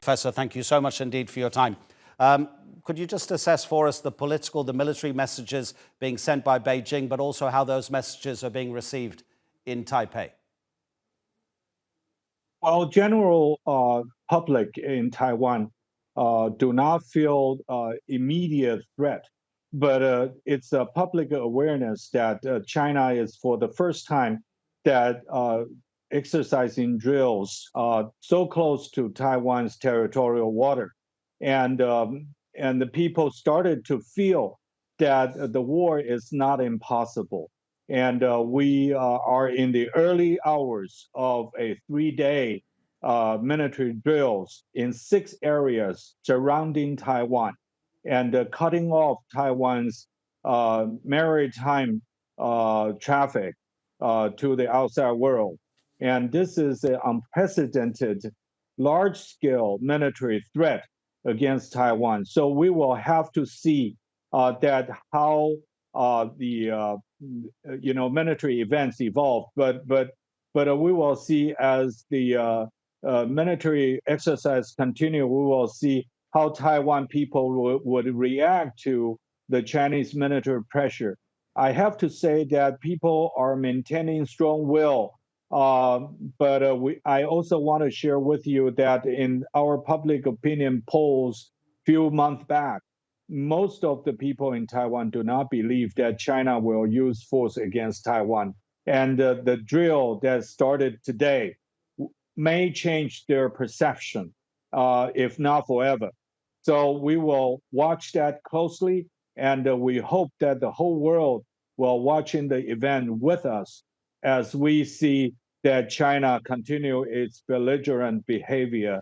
Professor, thank you so much indeed for your time. Could you just assess for us the political, the military messages being sent by Beijing, but also how those messages are being received in Taipei? Well, general public in Taiwan do not feel immediate threat, but it's a public awareness that China is for the first time that exercising drills so close to Taiwan's territorial water, and the people started to feel that the war is not impossible. And we are in the early hours of a 3-day military drills in 6 areas surrounding Taiwan and cutting off Taiwan's maritime traffic to the outside world. And this is an unprecedented large-scale military threat against Taiwan. So we will have to see that how the military events evolve, but we will see as the military exercise continue. We will see how Taiwan people would react to the Chinese military pressure. I have to say that people are maintaining strong will, but I also want to share with you that in our public opinion polls few months back, most of the people in Taiwan do not believe that China will use force against Taiwan. And the drill that started today may change their perception, if not forever. So we will watch that closely, and we hope that the whole world will watching the event with us as we see that China continue its belligerent behavior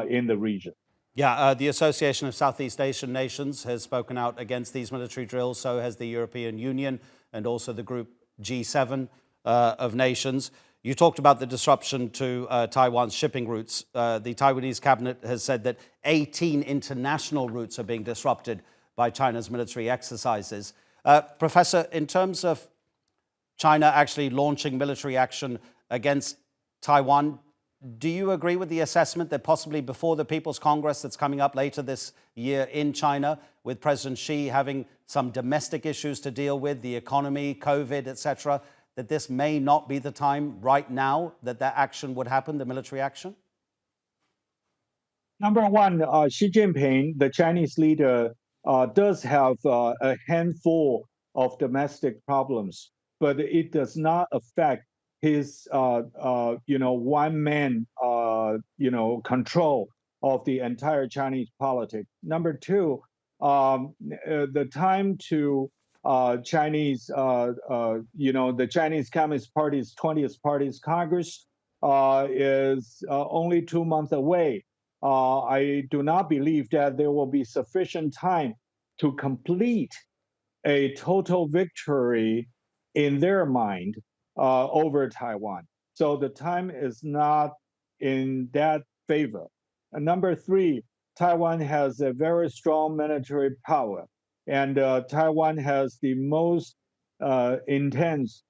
in the region. Yeah, the Association of Southeast Asian Nations has spoken out against these military drills. So has the European Union and also the group G7 of nations. You talked about the disruption to Taiwan's shipping routes. The Taiwanese cabinet has said that 18 international routes are being disrupted by China's military exercises. Professor, in terms of China actually launching military action against Taiwan, do you agree with the assessment that possibly before the People's Congress that's coming up later this year in China, with President Xi having some domestic issues to deal with, the economy, COVID, etc., that this may not be the time right now that that action would happen, the military action? Number one, Xi Jinping, the Chinese leader, does have a handful of domestic problems, but it does not affect his one-man control of the entire Chinese politics. Number two, the time to Chinese, the Chinese Communist Party's 20th Party's Congress is only 2 months away. I do not believe that there will be sufficient time to complete a total victory in their mind over Taiwan. So the time is not in that favor. And number three, Taiwan has a very strong military power, and Taiwan has the most intense,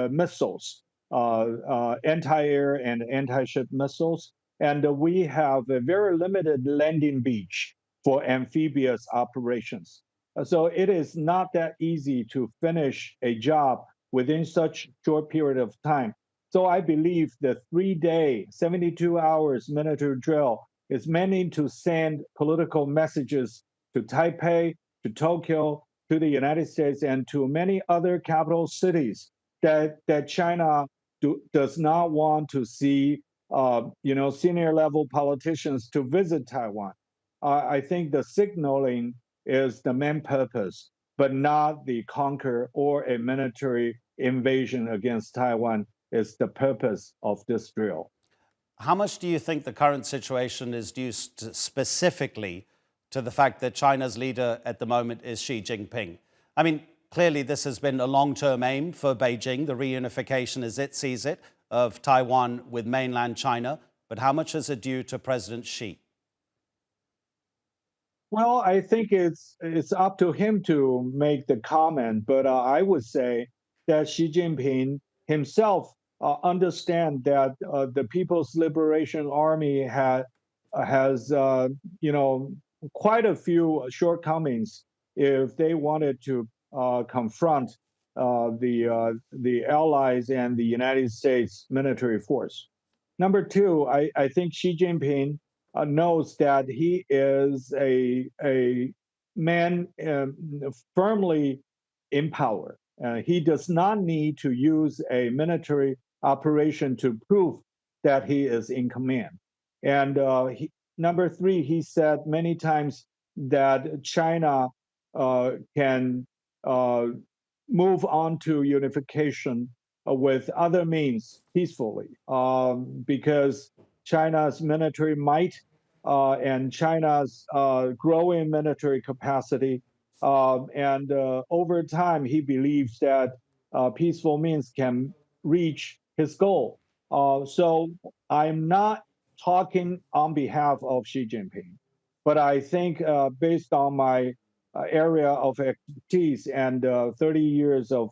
missiles, anti-air and anti-ship missiles, and we have a very limited landing beach for amphibious operations. So it is not that easy to finish a job within such short period of time. So I believe the 3-day, 72 hours military drill is meant to send political messages to Taipei, to Tokyo, to the United States, and to many other capital cities that China does not want to see senior level politicians to visit Taiwan. I think the signaling is the main purpose, but not the conquer or a military invasion against Taiwan is the purpose of this drill. How much do you think the current situation is due specifically to the fact that China's leader at the moment is Xi Jinping? I mean, clearly this has been a long-term aim for Beijing, the reunification as it sees it, of Taiwan with mainland China. But how much is it due to President Xi? Well, I think it's up to him to make the comment, but I would say that Xi Jinping himself understand that the People's Liberation Army has quite a few shortcomings if they wanted to confront the Allies and the United States military force. Number two, I think Xi Jinping knows that he is a man firmly in power. He does not need to use a military operation to prove that he is in command. And number three, he said many times that China can move on to unification with other means peacefully, because China's military might and China's growing military capacity, and over time, he believes that peaceful means can reach his goal. So I'm not talking on behalf of Xi Jinping, but I think based on my area of expertise and 30 years of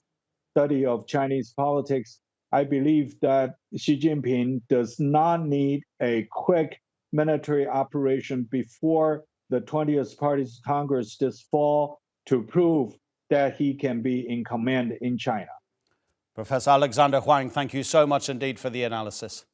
study of Chinese politics, I believe that Xi Jinping does not need a quick military operation before the 20th Party's Congress this fall to prove that he can be in command in China. Professor Alexander Huang, thank you so much indeed for the analysis.